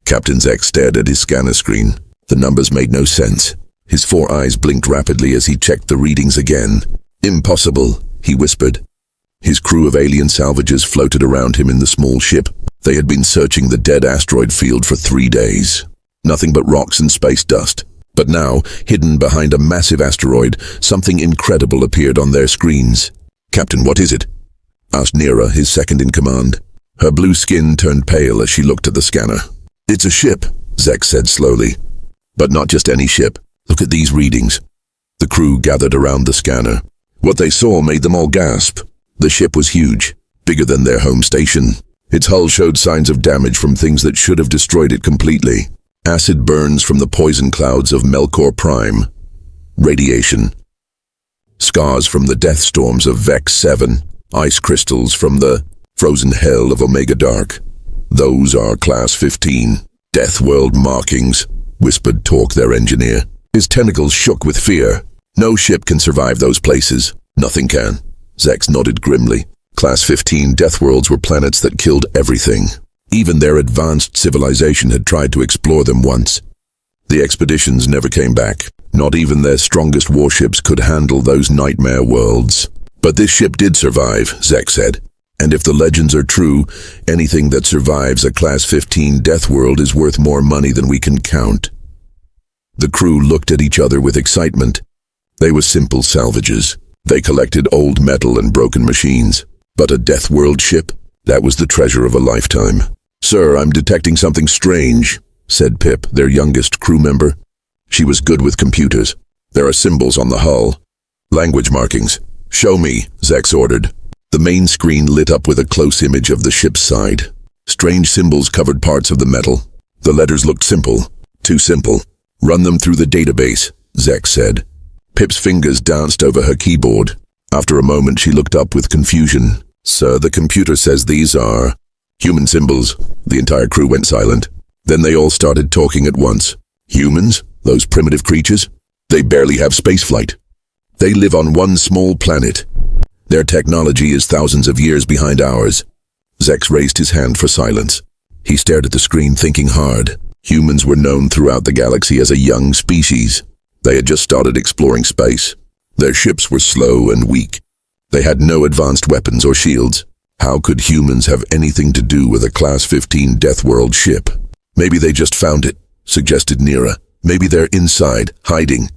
Captain Zek stared at his scanner screen. The numbers made no sense. His 4 eyes blinked rapidly as he checked the readings again. Impossible, he whispered. His crew of alien salvagers floated around him in the small ship. They had been searching the dead asteroid field for 3 days. Nothing but rocks and space dust. But now, hidden behind a massive asteroid, something incredible appeared on their screens. "Captain, what is it?" asked Nira, his second-in-command. Her blue skin turned pale as she looked at the scanner. "It's a ship," Zek said slowly. "But not just any ship. Look at these readings." The crew gathered around the scanner. What they saw made them all gasp. The ship was huge, bigger than their home station. Its hull showed signs of damage from things that should have destroyed it completely. Acid burns from the poison clouds of Melkor Prime. Radiation. Scars from the death storms of Vex 7. Ice crystals from the frozen hell of Omega Dark. "Those are Class 15. Deathworld markings," whispered Torque, their engineer. His tentacles shook with fear. "No ship can survive those places." "Nothing can." Zex nodded grimly. Class 15 Deathworlds were planets that killed everything. Even their advanced civilization had tried to explore them once. The expeditions never came back. Not even their strongest warships could handle those nightmare worlds. But this ship did survive, Zek said. And if the legends are true, anything that survives a Class 15 Deathworld is worth more money than we can count. The crew looked at each other with excitement. They were simple salvages. They collected old metal and broken machines. But a Deathworld ship? That was the treasure of a lifetime. "Sir, I'm detecting something strange," said Pip, their youngest crew member. She was good with computers. "There are symbols on the hull. Language markings." "Show me," Zex ordered. The main screen lit up with a close image of the ship's side. Strange symbols covered parts of the metal. The letters looked simple. Too simple. "Run them through the database," Zex said. Pip's fingers danced over her keyboard. After a moment, she looked up with confusion. "Sir, the computer says these are human symbols." The entire crew went silent. Then they all started talking at once. "Humans? Those primitive creatures? They barely have spaceflight. They live on one small planet. Their technology is thousands of years behind ours." Zex raised his hand for silence. He stared at the screen, thinking hard. Humans were known throughout the galaxy as a young species. They had just started exploring space. Their ships were slow and weak. They had no advanced weapons or shields. How could humans have anything to do with a Class 15 Deathworld ship? "Maybe they just found it," suggested Nira. "Maybe they're inside, hiding.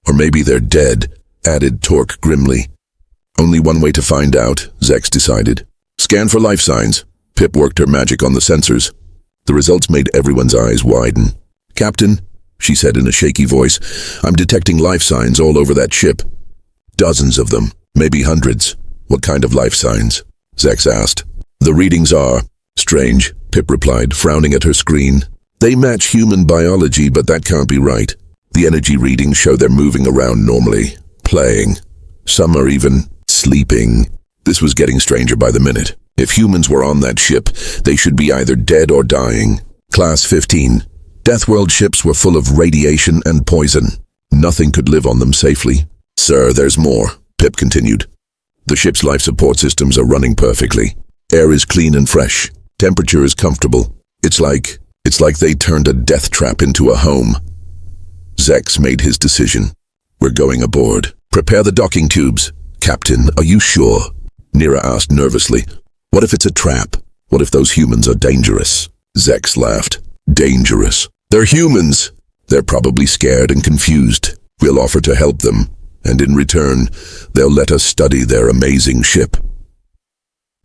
Or maybe they're dead," added Torque grimly. "Only one way to find out," Zex decided. "Scan for life signs." Pip worked her magic on the sensors. The results made everyone's eyes widen. "Captain," she said in a shaky voice, "I'm detecting life signs all over that ship. Dozens of them, maybe hundreds." "What kind of life signs?" Zex asked. "The readings are strange," Pip replied, frowning at her screen. "They match human biology, but that can't be right. The energy readings show they're moving around normally, playing. Some are even sleeping." This was getting stranger by the minute. If humans were on that ship, they should be either dead or dying. Class 15. Deathworld ships were full of radiation and poison. Nothing could live on them safely. "Sir, there's more," Pip continued. "The ship's life support systems are running perfectly. Air is clean and fresh. Temperature is comfortable. It's like they turned a death trap into a home." Zex made his decision. "We're going aboard. Prepare the docking tubes." "Captain, are you sure?" Nira asked nervously. "What if it's a trap? What if those humans are dangerous?" Zex laughed. "Dangerous? They're humans. They're probably scared and confused. We'll offer to help them, and in return, they'll let us study their amazing ship."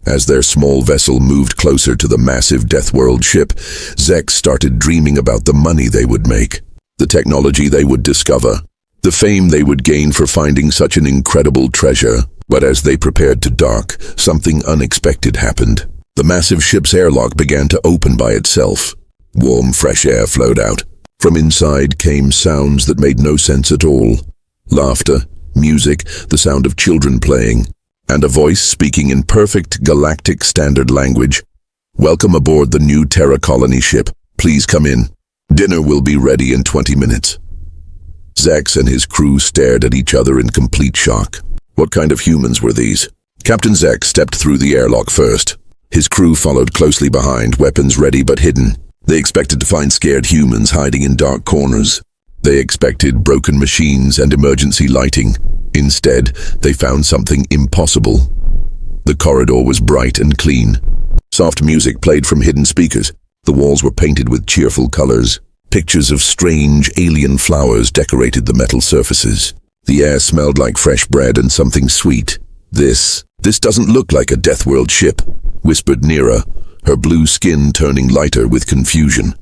As their small vessel moved closer to the massive Deathworld ship, Zex started dreaming about the money they would make, the technology they would discover, the fame they would gain for finding such an incredible treasure. But as they prepared to dock, something unexpected happened. The massive ship's airlock began to open by itself. Warm, fresh air flowed out. From inside came sounds that made no sense at all. Laughter, music, the sound of children playing, and a voice speaking in perfect galactic standard language. "Welcome aboard the new Terra Colony ship. Please come in. Dinner will be ready in 20 minutes. Zex and his crew stared at each other in complete shock. What kind of humans were these? Captain Zex stepped through the airlock first. His crew followed closely behind, weapons ready but hidden. They expected to find scared humans hiding in dark corners. They expected broken machines and emergency lighting. Instead, they found something impossible. The corridor was bright and clean. Soft music played from hidden speakers. The walls were painted with cheerful colors. Pictures of strange alien flowers decorated the metal surfaces. The air smelled like fresh bread and something sweet. This doesn't look like a Deathworld ship, whispered Nira, her blue skin turning lighter with confusion.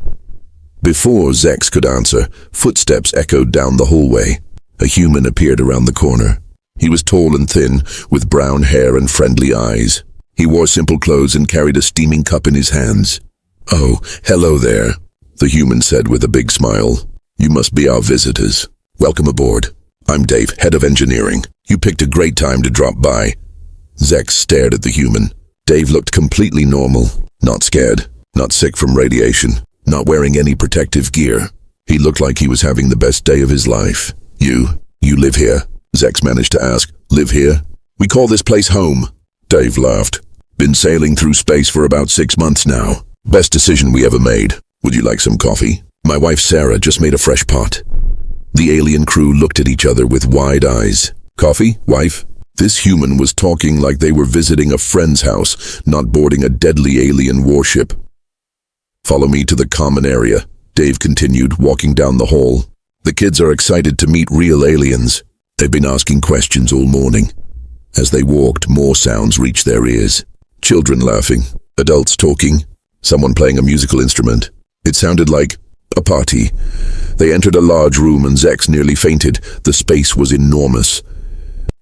Before Zex could answer, footsteps echoed down the hallway. A human appeared around the corner. He was tall and thin, with brown hair and friendly eyes. He wore simple clothes and carried a steaming cup in his hands. "Oh, hello there," the human said with a big smile. "You must be our visitors. Welcome aboard. I'm Dave, head of engineering. You picked a great time to drop by." Zex stared at the human. Dave looked completely normal. Not scared, not sick from radiation, not wearing any protective gear. He looked like he was having the best day of his life. You live here?" Zex managed to ask. "Live here? We call this place home." Dave laughed. "Been sailing through space for about 6 months now. Best decision we ever made. Would you like some coffee? My wife Sarah just made a fresh pot." The alien crew looked at each other with wide eyes. "Coffee, wife?" This human was talking like they were visiting a friend's house, not boarding a deadly alien warship. "Follow me to the common area," Dave continued, walking down the hall. "The kids are excited to meet real aliens. They've been asking questions all morning." As they walked, more sounds reached their ears. Children laughing, adults talking, someone playing a musical instrument. It sounded like a party. They entered a large room and Zex nearly fainted. The space was enormous.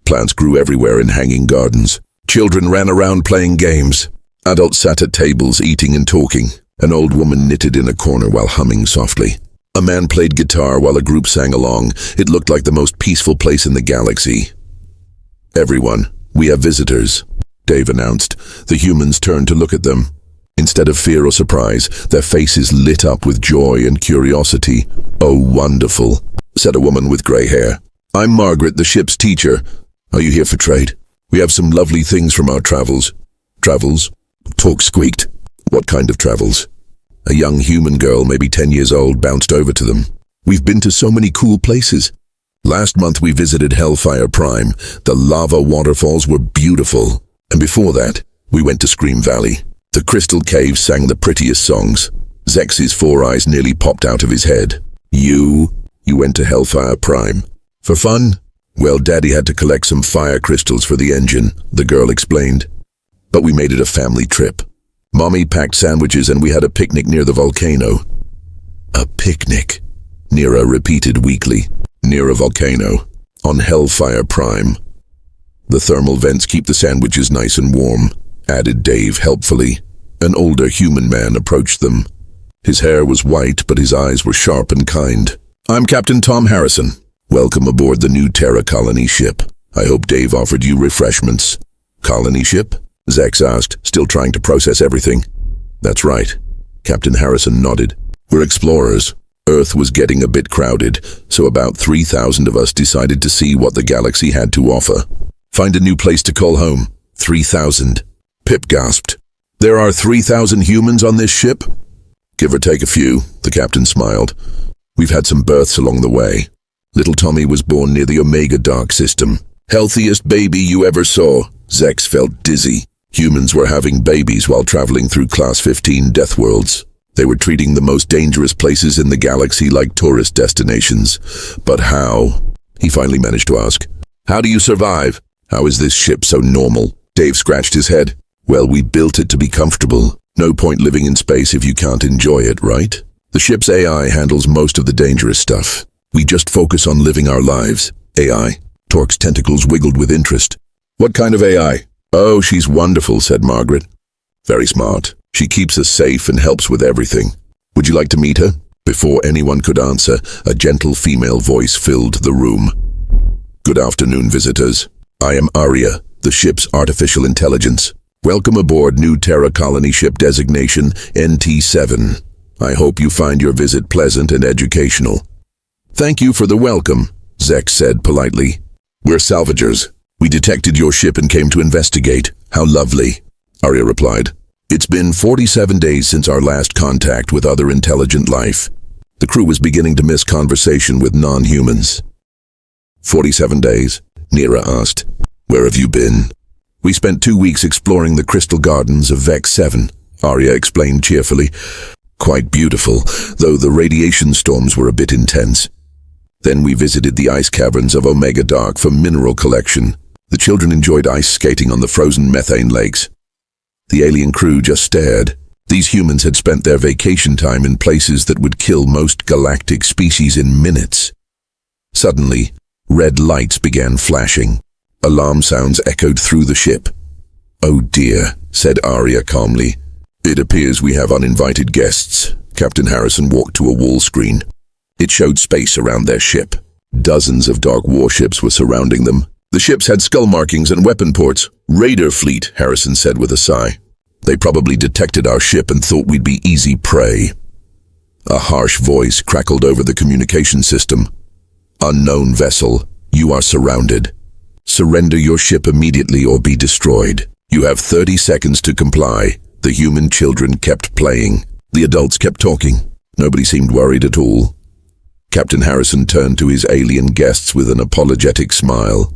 Plants grew everywhere in hanging gardens. Children ran around playing games. Adults sat at tables eating and talking. An old woman knitted in a corner while humming softly. A man played guitar while a group sang along. It looked like the most peaceful place in the galaxy. "Everyone, we have visitors," Dave announced. The humans turned to look at them. Instead of fear or surprise, their faces lit up with joy and curiosity. "Oh, wonderful," said a woman with gray hair. "I'm Margaret, the ship's teacher. Are you here for trade? We have some lovely things from our travels." "Travels?" Talk squeaked. "What kind of travels?" A young human girl, maybe 10 years old, bounced over to them. "We've been to so many cool places. Last month we visited Hellfire Prime. The lava waterfalls were beautiful. And before that, we went to Scream Valley. The crystal caves sang the prettiest songs." Zex's 4 eyes nearly popped out of his head. You went to Hellfire Prime. For fun?" "Well, Daddy had to collect some fire crystals for the engine," the girl explained. "But we made it a family trip. Mommy packed sandwiches and we had a picnic near the volcano." "A picnic," Nira repeated weakly. "Near a volcano, on Hellfire Prime. The thermal vents keep the sandwiches nice and warm," added Dave helpfully. An older human man approached them. His hair was white, but his eyes were sharp and kind. "I'm Captain Tom Harrison. Welcome aboard the new Terra Colony ship. I hope Dave offered you refreshments." "Colony ship?" Zex asked, still trying to process everything. "That's right." Captain Harrison nodded. "We're explorers. Earth was getting a bit crowded, so about 3,000 of us decided to see what the galaxy had to offer. Find a new place to call home. 3,000. Pip gasped. "There are 3,000 humans on this ship?" "Give or take a few," the captain smiled. "We've had some births along the way. Little Tommy was born near the Omega Dark System. Healthiest baby you ever saw." Zex felt dizzy. Humans were having babies while traveling through Class 15 death worlds. They were treating the most dangerous places in the galaxy like tourist destinations. But how? He finally managed to ask. "How do you survive? How is this ship so normal?" Dave scratched his head. "Well, we built it to be comfortable. No point living in space if you can't enjoy it, right? The ship's AI handles most of the dangerous stuff. We just focus on living our lives." "AI?" Torque's tentacles wiggled with interest. "What kind of AI?" "Oh, she's wonderful," said Margaret. "Very smart. She keeps us safe and helps with everything. Would you like to meet her?" Before anyone could answer, a gentle female voice filled the room. "Good afternoon, visitors. I am Aria, the ship's artificial intelligence. Welcome aboard new Terra Colony ship designation NT7. I hope you find your visit pleasant and educational." "Thank you for the welcome," Zex said politely. "We're salvagers. We detected your ship and came to investigate. How lovely," Arya replied. It's been 47 days since our last contact with other intelligent life. The crew was beginning to miss conversation with non-humans. 47 days? Nira asked. Where have you been? We spent 2 weeks exploring the crystal gardens of Vex 7, Arya explained cheerfully. Quite beautiful, though the radiation storms were a bit intense. Then we visited the ice caverns of Omega Dark for mineral collection. The children enjoyed ice skating on the frozen methane lakes. The alien crew just stared. These humans had spent their vacation time in places that would kill most galactic species in minutes. Suddenly, red lights began flashing. Alarm sounds echoed through the ship. "Oh dear," said Arya calmly. "It appears we have uninvited guests." Captain Harrison walked to a wall screen. It showed space around their ship. Dozens of dark warships were surrounding them. The ships had skull markings and weapon ports. "Raider fleet," Harrison said with a sigh. "They probably detected our ship and thought we'd be easy prey." A harsh voice crackled over the communication system. "Unknown vessel, you are surrounded. Surrender your ship immediately or be destroyed. You have 30 seconds to comply." The human children kept playing. The adults kept talking. Nobody seemed worried at all. Captain Harrison turned to his alien guests with an apologetic smile.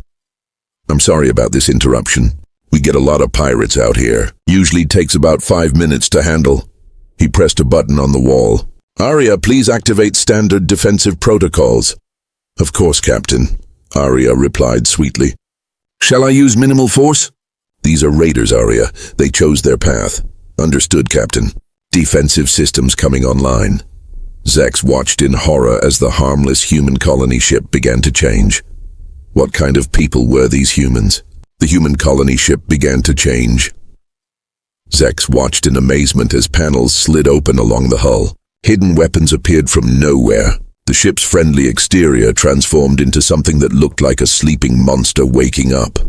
"I'm sorry about this interruption. We get a lot of pirates out here. Usually takes about 5 minutes to handle." He pressed a button on the wall. "Arya, please activate standard defensive protocols." "Of course, Captain," Arya replied sweetly. "Shall I use minimal force?" "These are raiders, Arya. They chose their path." "Understood, Captain." Defensive systems coming online. Zex watched in horror as the harmless human colony ship began to change. What kind of people were these humans? The human colony ship began to change. Zex watched in amazement as panels slid open along the hull. Hidden weapons appeared from nowhere. The ship's friendly exterior transformed into something that looked like a sleeping monster waking up.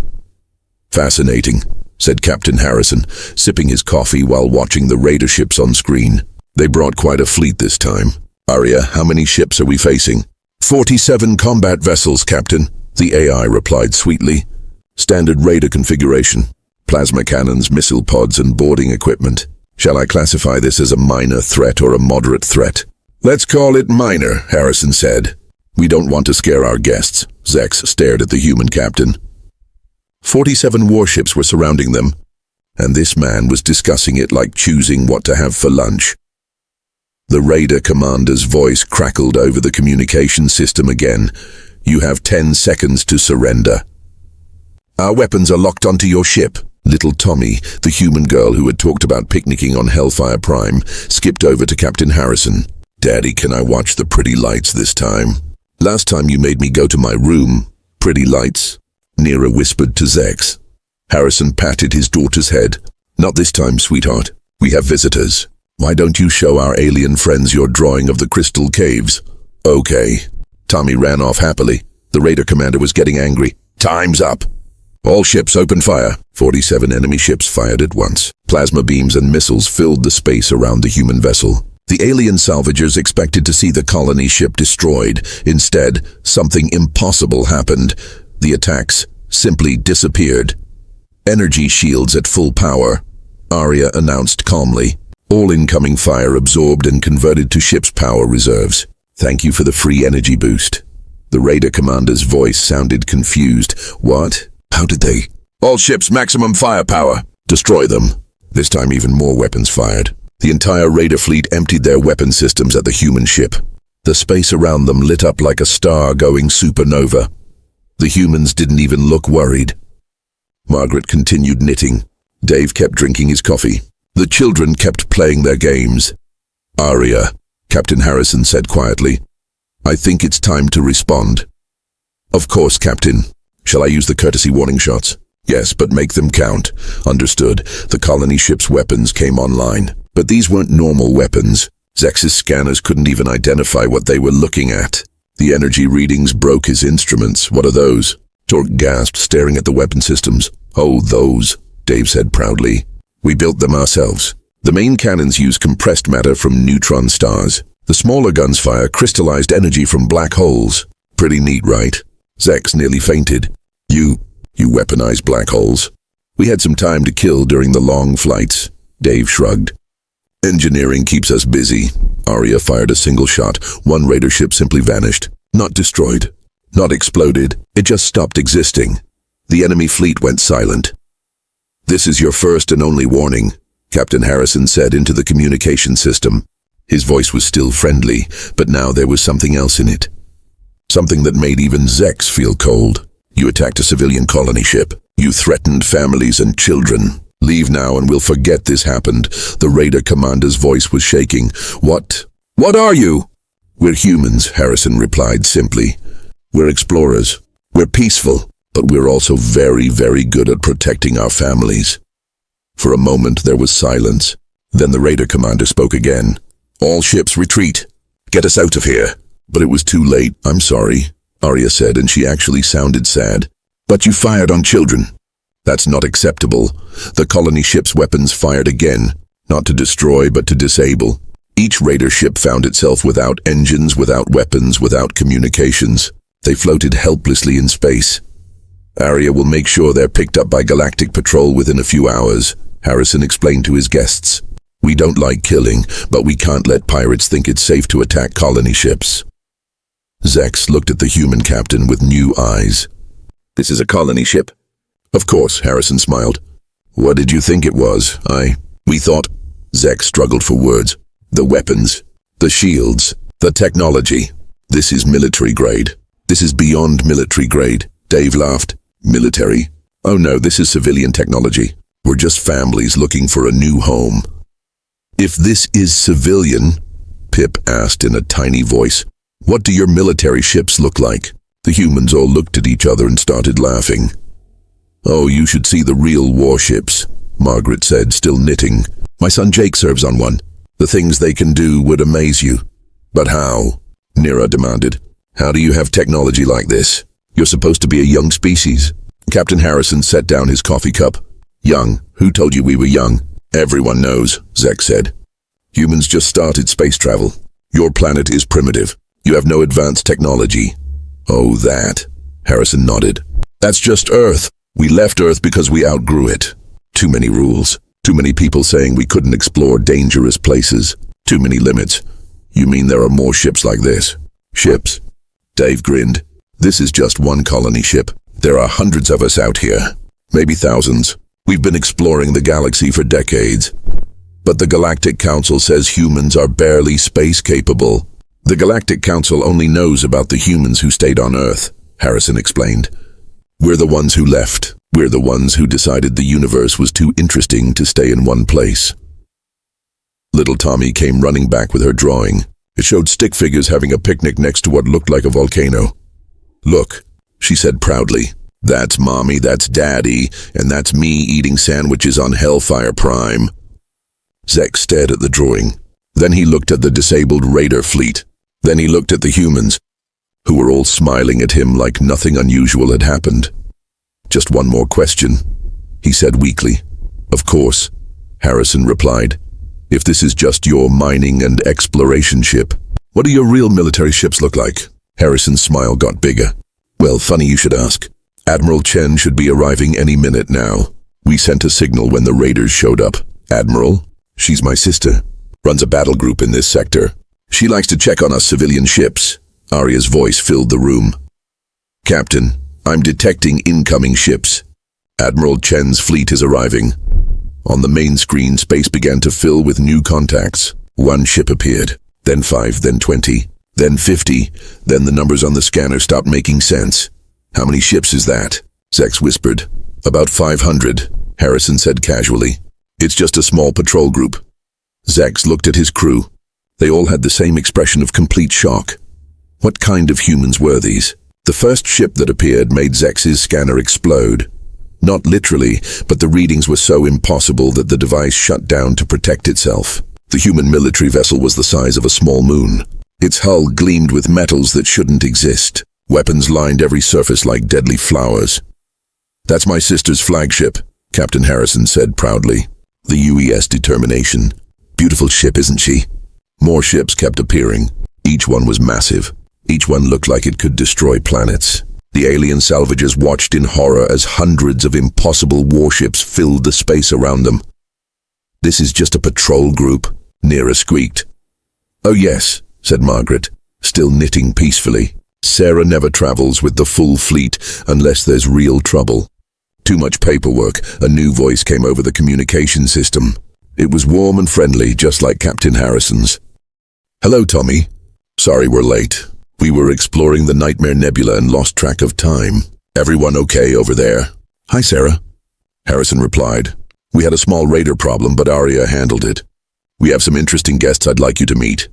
"Fascinating," said Captain Harrison, sipping his coffee while watching the raider ships on screen. "They brought quite a fleet this time." "Arya, how many ships are we facing?" 47 combat vessels, Captain," the AI replied sweetly. "Standard raider configuration. Plasma cannons, missile pods, and boarding equipment. Shall I classify this as a minor threat or a moderate threat?" "Let's call it minor," Harrison said. "We don't want to scare our guests." Zex stared at the human captain. 47 warships were surrounding them, and this man was discussing it like choosing what to have for lunch. The raider commander's voice crackled over the communication system again. "You have 10 seconds to surrender." "Our weapons are locked onto your ship." Little Tommy, the human girl who had talked about picnicking on Hellfire Prime, skipped over to Captain Harrison. "Daddy, can I watch the pretty lights this time? Last time you made me go to my room." "Pretty lights?" Nira whispered to Zex. Harrison patted his daughter's head. "Not this time, sweetheart. We have visitors. Why don't you show our alien friends your drawing of the crystal caves?" "Okay." Tommy ran off happily. The raider commander was getting angry. "Time's up. All ships open fire." 47 enemy ships fired at once. Plasma beams and missiles filled the space around the human vessel. The alien salvagers expected to see the colony ship destroyed. Instead, something impossible happened. The attacks simply disappeared. "Energy shields at full power," Arya announced calmly. "All incoming fire absorbed and converted to ship's power reserves. Thank you for the free energy boost." The raider commander's voice sounded confused. "What? How did they?" "All ships maximum firepower." "Destroy them." This time even more weapons fired. The entire raider fleet emptied their weapon systems at the human ship. The space around them lit up like a star-going supernova. The humans didn't even look worried. Margaret continued knitting. Dave kept drinking his coffee. The children kept playing their games. "Arya," Captain Harrison said quietly, "I think it's time to respond." "Of course, Captain. Shall I use the courtesy warning shots?" "Yes, but make them count." "Understood." The colony ship's weapons came online. But these weren't normal weapons. Zex's scanners couldn't even identify what they were looking at. The energy readings broke his instruments. "What are those?" Torque gasped, staring at the weapon systems. "Oh, those," Dave said proudly. "We built them ourselves. The main cannons use compressed matter from neutron stars. The smaller guns fire crystallized energy from black holes. Pretty neat, right?" Zex nearly fainted. You weaponize black holes?" "We had some time to kill during the long flights. Dave shrugged. Engineering keeps us busy. Arya fired a single shot. One raider ship simply vanished. Not destroyed. Not exploded. It just stopped existing. The enemy fleet went silent. "This is your first and only warning," Captain Harrison said into the communication system. His voice was still friendly, but now there was something else in it. Something that made even Zex feel cold. "You attacked a civilian colony ship. You threatened families and children. Leave now and we'll forget this happened." The raider commander's voice was shaking. What are you?" "We're humans," Harrison replied simply. "We're explorers. We're peaceful, but we're also very, very good at protecting our families." For a moment there was silence. Then the raider commander spoke again. "All ships retreat. Get us out of here." But it was too late. "I'm sorry," Arya said, and she actually sounded sad. "But you fired on children." "That's not acceptable." The colony ship's weapons fired again, not to destroy but to disable. Each raider ship found itself without engines, without weapons, without communications. They floated helplessly in space. "Arya will make sure they're picked up by Galactic Patrol within a few hours," Harrison explained to his guests. "We don't like killing, but we can't let pirates think it's safe to attack colony ships." Zex looked at the human captain with new eyes. "This is a colony ship?" "Of course," Harrison smiled. "What did you think it was? We thought..." Zex struggled for words. "The weapons, the shields, the technology. This is military grade. This is beyond military grade." Dave laughed. "Military? Oh no, this is civilian technology. We're just families looking for a new home." "If this is civilian," Pip asked in a tiny voice, "what do your military ships look like?" The humans all looked at each other and started laughing. "Oh, you should see the real warships," Margaret said, still knitting. "My son Jake serves on one. The things they can do would amaze you." "But how?" Nira demanded. "How do you have technology like this? You're supposed to be a young species." Captain Harrison set down his coffee cup. "Young? Who told you we were young?" "Everyone knows," Zex said. "Humans just started space travel. Your planet is primitive. You have no advanced technology." "Oh, that," Harrison nodded. "That's just Earth. We left Earth because we outgrew it. Too many rules. Too many people saying we couldn't explore dangerous places. Too many limits." "You mean there are more ships like this?" "Ships?" Dave grinned. "This is just one colony ship. There are hundreds of us out here. Maybe thousands. We've been exploring the galaxy for decades. But the Galactic Council says humans are barely space-capable." "The Galactic Council only knows about the humans who stayed on Earth," Harrison explained. "We're the ones who left. We're the ones who decided the universe was too interesting to stay in one place." Little Tommy came running back with her drawing. It showed stick figures having a picnic next to what looked like a volcano. "Look," she said proudly. "That's Mommy, that's Daddy, and that's me eating sandwiches on Hellfire Prime." Zex stared at the drawing. Then he looked at the disabled raider fleet. Then he looked at the humans, who were all smiling at him like nothing unusual had happened. "Just one more question," he said weakly. "Of course," Harrison replied. "If this is just your mining and exploration ship, what do your real military ships look like?" Harrison's smile got bigger. "Well, funny you should ask. Admiral Chen should be arriving any minute now. We sent a signal when the raiders showed up." "Admiral? She's my sister. Runs a battle group in this sector. She likes to check on us civilian ships." Arya's voice filled the room. "Captain, I'm detecting incoming ships. Admiral Chen's fleet is arriving." On the main screen, space began to fill with new contacts. One ship appeared, then 5, then 20, then 50, then the numbers on the scanner stopped making sense. "How many ships is that?" Zex whispered. "About 500, Harrison said casually. "It's just a small patrol group." Zex looked at his crew. They all had the same expression of complete shock. What kind of humans were these? The first ship that appeared made Zex's scanner explode. Not literally, but the readings were so impossible that the device shut down to protect itself. The human military vessel was the size of a small moon. Its hull gleamed with metals that shouldn't exist. Weapons lined every surface like deadly flowers. "That's my sister's flagship," Captain Harrison said proudly. "The UES Determination. Beautiful ship, isn't she?" More ships kept appearing. Each one was massive. Each one looked like it could destroy planets. The alien salvagers watched in horror as hundreds of impossible warships filled the space around them. This is just a patrol group, Neera squeaked. Oh yes, said Margaret, still knitting peacefully. Sarah never travels with the full fleet unless there's real trouble. Too much paperwork. A new voice came over the communication system. It was warm and friendly, just like Captain Harrison's. Hello, Tommy. Sorry we're late. We were exploring the Nightmare Nebula and lost track of time. Everyone okay over there? Hi, Sarah. Harrison replied. We had a small radar problem, but Arya handled it. We have some interesting guests I'd like you to meet.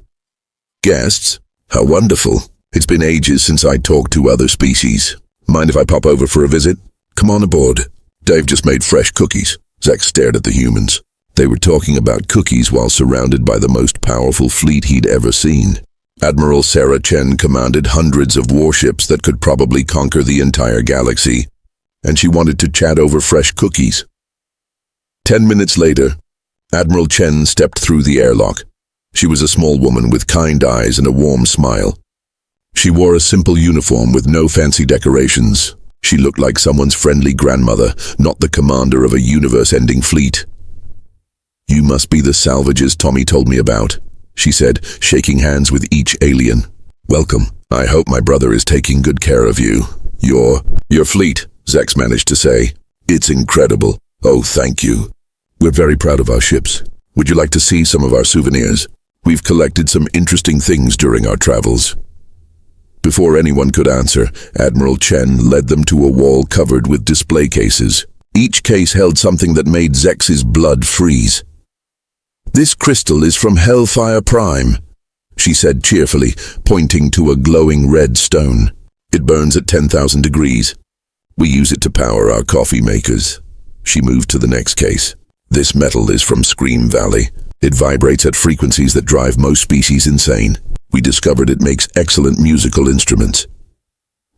Guests? How wonderful. It's been ages since I talked to other species. Mind if I pop over for a visit? Come on aboard. Dave just made fresh cookies. Zach stared at the humans. They were talking about cookies while surrounded by the most powerful fleet he'd ever seen. Admiral Sarah Chen commanded hundreds of warships that could probably conquer the entire galaxy, and she wanted to chat over fresh cookies. 10 minutes later, Admiral Chen stepped through the airlock. She was a small woman with kind eyes and a warm smile. She wore a simple uniform with no fancy decorations. She looked like someone's friendly grandmother, not the commander of a universe-ending fleet. You must be the salvages Tommy told me about, she said, shaking hands with each alien. Welcome. I hope my brother is taking good care of you. Your fleet, Zex managed to say. It's incredible. Oh, thank you. We're very proud of our ships. Would you like to see some of our souvenirs? We've collected some interesting things during our travels. Before anyone could answer, Admiral Chen led them to a wall covered with display cases. Each case held something that made Zex's blood freeze. This crystal is from Hellfire Prime, she said cheerfully, pointing to a glowing red stone. It burns at 10,000 degrees. We use it to power our coffee makers. She moved to the next case. This metal is from Scream Valley. It vibrates at frequencies that drive most species insane. We discovered it makes excellent musical instruments.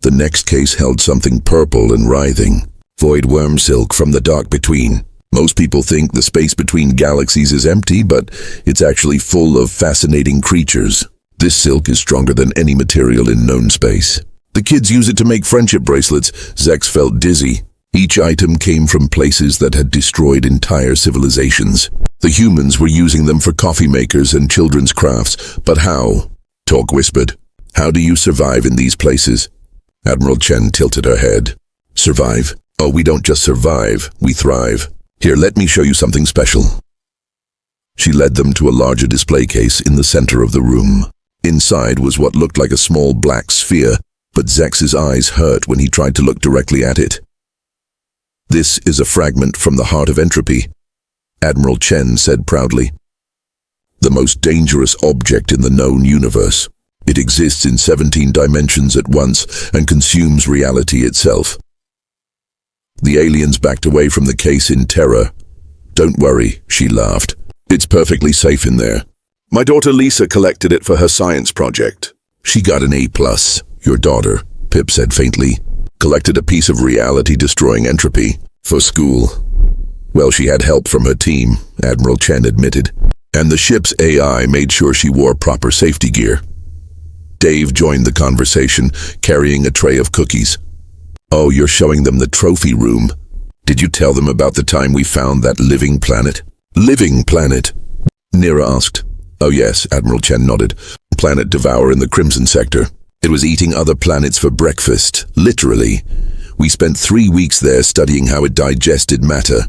The next case held something purple and writhing. Void worm silk from the dark between. Most people think the space between galaxies is empty, but it's actually full of fascinating creatures. This silk is stronger than any material in known space. The kids use it to make friendship bracelets. Zex felt dizzy. Each item came from places that had destroyed entire civilizations. The humans were using them for coffee makers and children's crafts. But how? Talk whispered. How do you survive in these places? Admiral Chen tilted her head. Survive? Oh, we don't just survive, we thrive. Here, let me show you something special. She led them to a larger display case in the center of the room. Inside was what looked like a small black sphere, but Zex's eyes hurt when he tried to look directly at it. This is a fragment from the heart of entropy, Admiral Chen said proudly. The most dangerous object in the known universe. It exists in 17 dimensions at once and consumes reality itself. The aliens backed away from the case in terror. Don't worry, she laughed. It's perfectly safe in there. My daughter Lisa collected it for her science project. She got an A+. Your daughter, Pip said faintly, collected a piece of reality-destroying entropy for school. Well, she had help from her team, Admiral Chen admitted, and the ship's AI made sure she wore proper safety gear. Dave joined the conversation, carrying a tray of cookies. Oh, you're showing them the trophy room. Did you tell them about the time we found that living planet? Living planet? Neera asked. Oh yes, Admiral Chen nodded. Planet Devourer in the Crimson Sector. It was eating other planets for breakfast, literally. We spent 3 weeks there studying how it digested matter.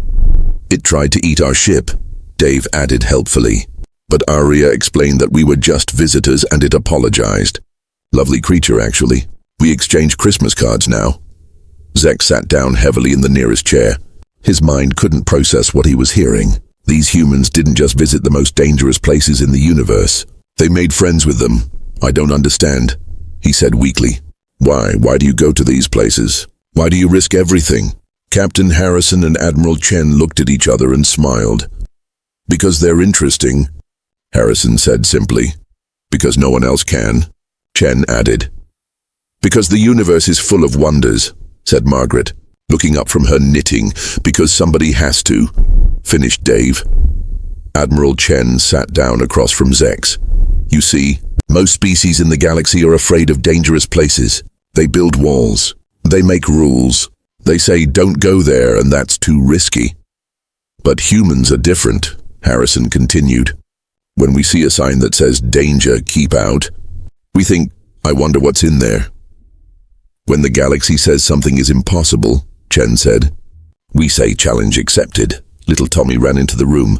It tried to eat our ship, Dave added helpfully. But Arya explained that we were just visitors and it apologized. Lovely creature, actually. We exchange Christmas cards now. Zex sat down heavily in the nearest chair. His mind couldn't process what he was hearing. These humans didn't just visit the most dangerous places in the universe. They made friends with them. I don't understand, he said weakly. Why? Why do you go to these places? Why do you risk everything? Captain Harrison and Admiral Chen looked at each other and smiled. Because they're interesting, Harrison said simply. Because no one else can, Chen added. Because the universe is full of wonders, said Margaret, looking up from her knitting. Because somebody has to, finished Dave. Admiral Chen sat down across from Zex. You see, most species in the galaxy are afraid of dangerous places. They build walls. They make rules. They say don't go there and that's too risky. But humans are different. Harrison continued. When we see a sign that says, "Danger, keep out," we think, "I wonder what's in there." When the galaxy says something is impossible, Chen said, we say, "Challenge accepted." Little Tommy ran into the room,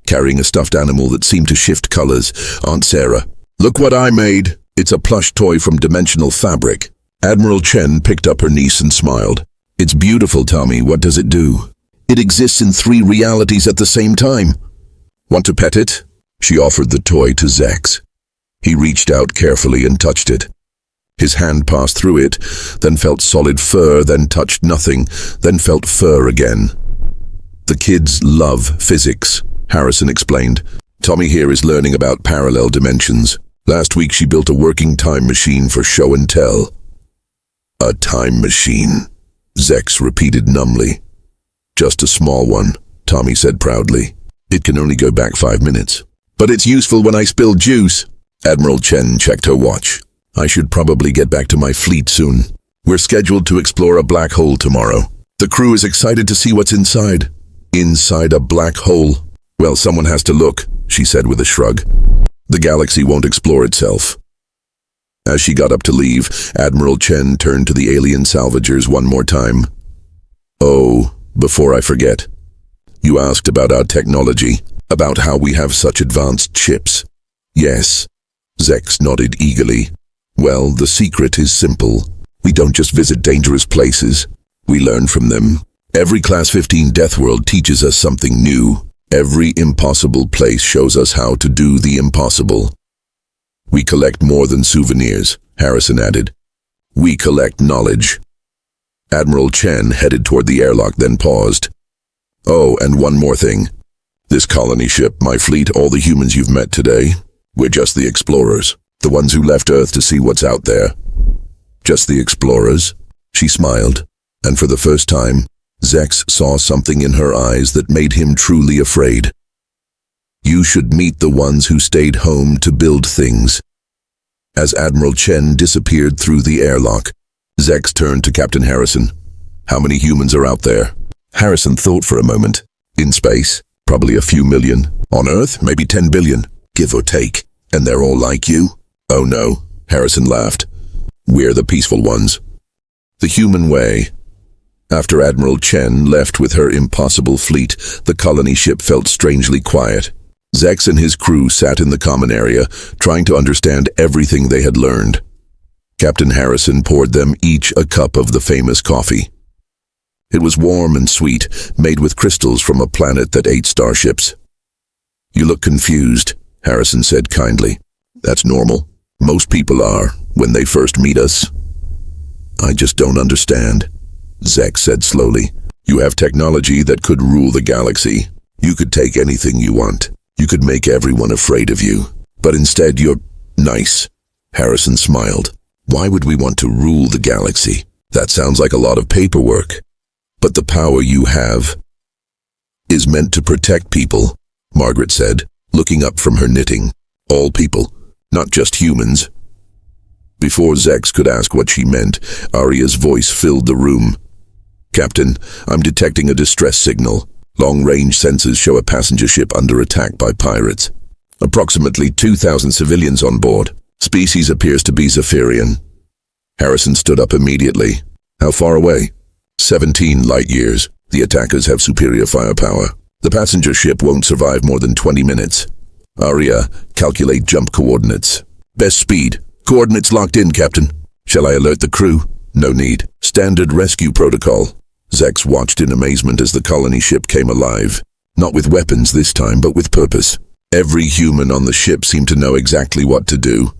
carrying a stuffed animal that seemed to shift colors. "Aunt Sarah, look what I made. It's a plush toy from dimensional fabric." Admiral Chen picked up her niece and smiled. "It's beautiful, Tommy. What does it do?" "It exists in 3 realities at the same time." "Want to pet it?" She offered the toy to Zex. He reached out carefully and touched it. His hand passed through it, then felt solid fur, then touched nothing, then felt fur again. "The kids love physics," Harrison explained. "Tommy here is learning about parallel dimensions. Last week she built a working time machine for show and tell." "A time machine," Zex repeated numbly. "Just a small one," Tommy said proudly. "It can only go back 5 minutes. But it's useful when I spill juice." Admiral Chen checked her watch. "I should probably get back to my fleet soon. We're scheduled to explore a black hole tomorrow. The crew is excited to see what's inside." "Inside a black hole? Well, someone has to look," she said with a shrug. "The galaxy won't explore itself." As she got up to leave, Admiral Chen turned to the alien salvagers one more time. "Oh, before I forget. You asked about our technology, about how we have such advanced ships." "Yes." Zex nodded eagerly. "Well, the secret is simple. We don't just visit dangerous places. We learn from them. Every Class 15 Deathworld teaches us something new. Every impossible place shows us how to do the impossible." "We collect more than souvenirs," Harrison added. "We collect knowledge." Admiral Chen headed toward the airlock, then paused. "Oh, and one more thing. This colony ship, my fleet, all the humans you've met today, we're just the explorers, the ones who left Earth to see what's out there." "Just the explorers?" She smiled, and for the first time, Zex saw something in her eyes that made him truly afraid. "You should meet the ones who stayed home to build things." As Admiral Chen disappeared through the airlock, Zex turned to Captain Harrison. "How many humans are out there?" Harrison thought for a moment. "In space, probably a few million. On Earth, maybe 10 billion, give or take. And they're all like you?" "Oh no," Harrison laughed. "We're the peaceful ones. The human way." After Admiral Chen left with her impossible fleet, the colony ship felt strangely quiet. Zex and his crew sat in the common area, trying to understand everything they had learned. Captain Harrison poured them each a cup of the famous coffee. It was warm and sweet, made with crystals from a planet that ate starships. "You look confused," Harrison said kindly. "That's normal. Most people are, when they first meet us." "I just don't understand," Zex said slowly. "You have technology that could rule the galaxy. You could take anything you want. You could make everyone afraid of you. But instead you're nice." Harrison smiled. "Why would we want to rule the galaxy? That sounds like a lot of paperwork. But the power you have is meant to protect people," Margaret said, looking up from her knitting. "All people, not just humans." Before Zex could ask what she meant, Arya's voice filled the room. "Captain, I'm detecting a distress signal. Long-range sensors show a passenger ship under attack by pirates. Approximately 2,000 civilians on board. Species appears to be Zephyrian." Harrison stood up immediately. "How far away?" 17 light years. The attackers have superior firepower. The passenger ship won't survive more than 20 minutes. Arya, calculate jump coordinates. "Best speed. Coordinates locked in, Captain." "Shall I alert the crew?" "No need. Standard rescue protocol." Zex watched in amazement as the colony ship came alive. Not with weapons this time, but with purpose. Every human on the ship seemed to know exactly what to do.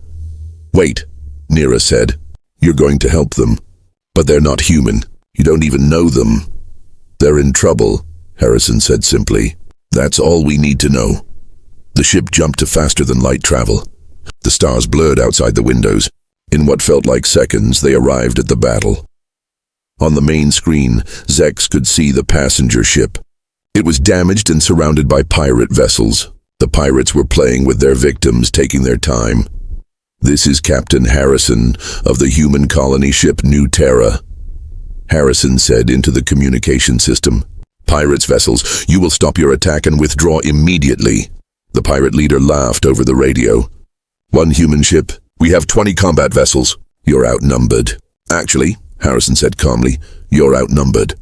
"Wait," Nira said. "You're going to help them. But they're not human. You don't even know them." "They're in trouble," Harrison said simply. "That's all we need to know." The ship jumped to faster than light travel. The stars blurred outside the windows. In what felt like seconds, they arrived at the battle. On the main screen, Zex could see the passenger ship. It was damaged and surrounded by pirate vessels. The pirates were playing with their victims, taking their time. "This is Captain Harrison of the human colony ship New Terra," Harrison said into the communication system. Pirates' vessels, you will stop your attack and withdraw immediately. The pirate leader laughed over the radio. One human ship. We have 20 combat vessels. You're outnumbered. Actually, Harrison said calmly, you're outnumbered.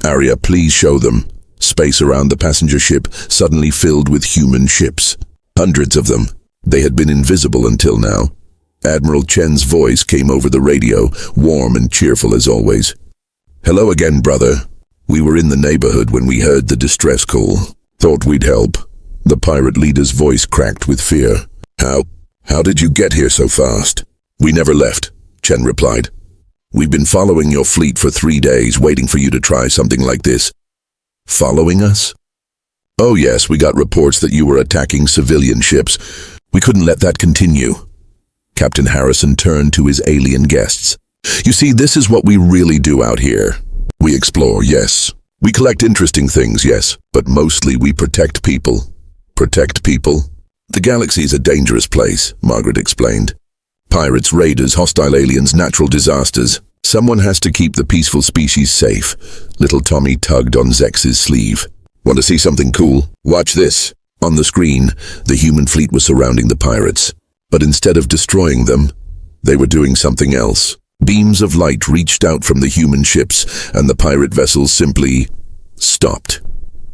Arya, please show them. Space around the passenger ship suddenly filled with human ships. Hundreds of them. They had been invisible until now. Admiral Chen's voice came over the radio, warm and cheerful as always. Hello again, brother. We were in the neighborhood when we heard the distress call. Thought we'd help. The pirate leader's voice cracked with fear. How did you get here so fast? We never left, Chen replied. We've been following your fleet for 3 days, waiting for you to try something like this. Following us? Oh yes, we got reports that you were attacking civilian ships. We couldn't let that continue. Captain Harrison turned to his alien guests. You see, this is what we really do out here. We explore, yes. We collect interesting things, yes. But mostly we protect people. Protect people? The galaxy is a dangerous place, Margaret explained. Pirates, raiders, hostile aliens, natural disasters. Someone has to keep the peaceful species safe. Little Tommy tugged on Zex's sleeve. Want to see something cool? Watch this. On the screen, the human fleet was surrounding the pirates. But instead of destroying them, they were doing something else. Beams of light reached out from the human ships, and the pirate vessels simply stopped.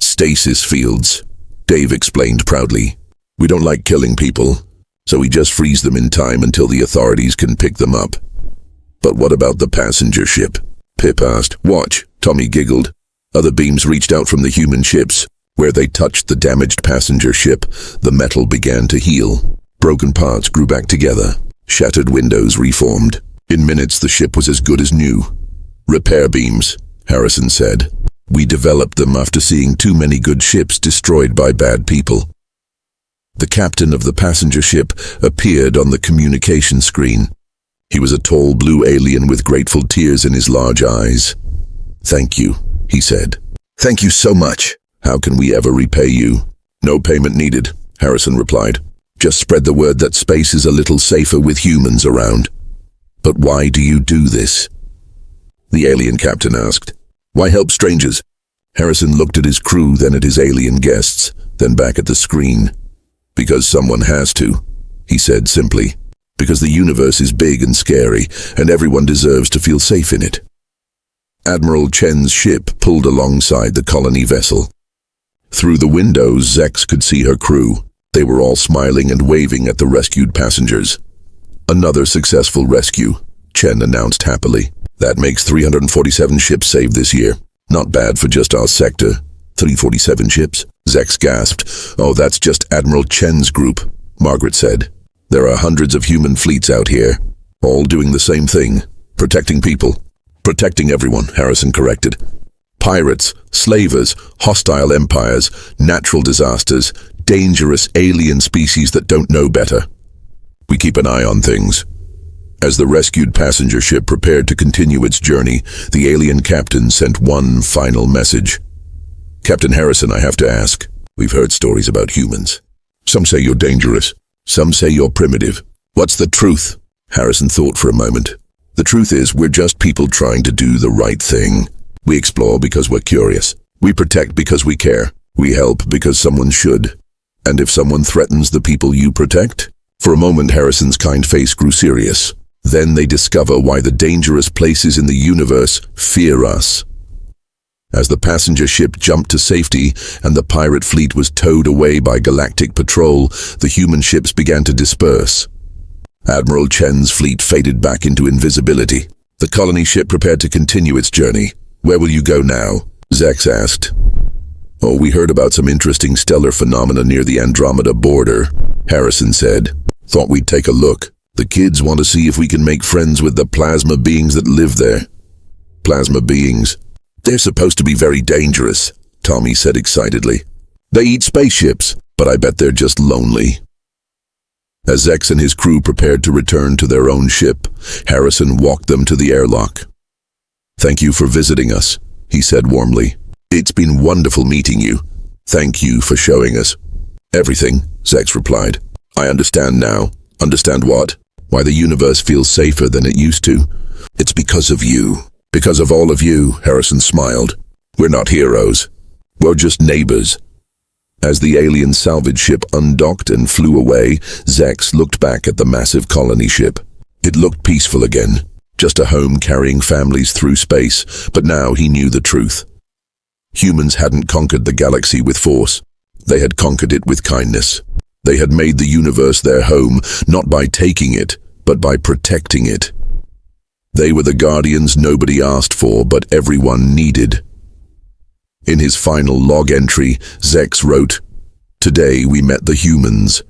Stasis fields, Dave explained proudly. We don't like killing people, so we just freeze them in time until the authorities can pick them up. But what about the passenger ship? Pip asked. Watch, Tommy giggled. Other beams reached out from the human ships. Where they touched the damaged passenger ship, the metal began to heal. Broken parts grew back together. Shattered windows reformed. In minutes, the ship was as good as new. Repair beams, Harrison said. We developed them after seeing too many good ships destroyed by bad people. The captain of the passenger ship appeared on the communication screen. He was a tall blue alien with grateful tears in his large eyes. Thank you, he said. Thank you so much. How can we ever repay you? No payment needed, Harrison replied. Just spread the word that space is a little safer with humans around. But why do you do this? The alien captain asked. Why help strangers? Harrison looked at his crew, then at his alien guests, then back at the screen. Because someone has to, he said simply. Because the universe is big and scary, and everyone deserves to feel safe in it. Admiral Chen's ship pulled alongside the colony vessel. Through the windows, Zex could see her crew. They were all smiling and waving at the rescued passengers. Another successful rescue, Chen announced happily. That makes 347 ships saved this year. Not bad for just our sector. 347 ships? Zex gasped. Oh, that's just Admiral Chen's group, Margaret said. There are hundreds of human fleets out here, all doing the same thing. Protecting people. Protecting everyone, Harrison corrected. Pirates, slavers, hostile empires, natural disasters, dangerous alien species that don't know better. We keep an eye on things. As the rescued passenger ship prepared to continue its journey, the alien captain sent one final message. Captain Harrison, I have to ask. We've heard stories about humans. Some say you're dangerous. Some say you're primitive. What's the truth? Harrison thought for a moment. The truth is, we're just people trying to do the right thing. We explore because we're curious. We protect because we care. We help because someone should. And if someone threatens the people you protect? For a moment, Harrison's kind face grew serious. Then they discover why the dangerous places in the universe fear us. As the passenger ship jumped to safety and the pirate fleet was towed away by galactic patrol, the human ships began to disperse. Admiral Chen's fleet faded back into invisibility. The colony ship prepared to continue its journey. Where will you go now? Zex asked. Oh, we heard about some interesting stellar phenomena near the Andromeda border, Harrison said. Thought we'd take a look. The kids want to see if we can make friends with the plasma beings that live there. Plasma beings? They're supposed to be very dangerous, Tommy said excitedly. They eat spaceships, but I bet they're just lonely. As Zex and his crew prepared to return to their own ship, Harrison walked them to the airlock. Thank you for visiting us, he said warmly. It's been wonderful meeting you. Thank you for showing us everything, Zex replied. I understand now. Understand what? Why the universe feels safer than it used to. It's because of you. Because of all of you, Harrison smiled. We're not heroes. We're just neighbors. As the alien salvage ship undocked and flew away, Zex looked back at the massive colony ship. It looked peaceful again, just a home carrying families through space, but now he knew the truth. Humans hadn't conquered the galaxy with force. They had conquered it with kindness. They had made the universe their home, not by taking it, but by protecting it. They were the guardians nobody asked for, but everyone needed. In his final log entry, Zex wrote, "Today we met the humans.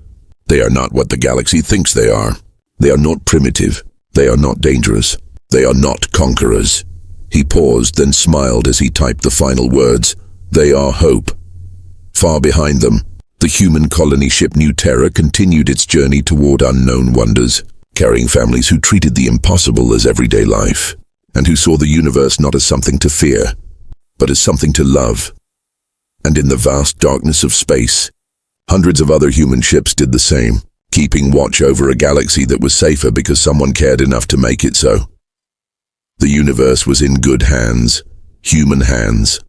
They are not what the galaxy thinks they are. They are not primitive. They are not dangerous. They are not conquerors." He paused, then smiled as he typed the final words. "They are hope." Far behind them, the human colony ship New Terra continued its journey toward unknown wonders, carrying families who treated the impossible as everyday life, and who saw the universe not as something to fear, but as something to love. And in the vast darkness of space, hundreds of other human ships did the same, keeping watch over a galaxy that was safer because someone cared enough to make it so. The universe was in good hands, human hands.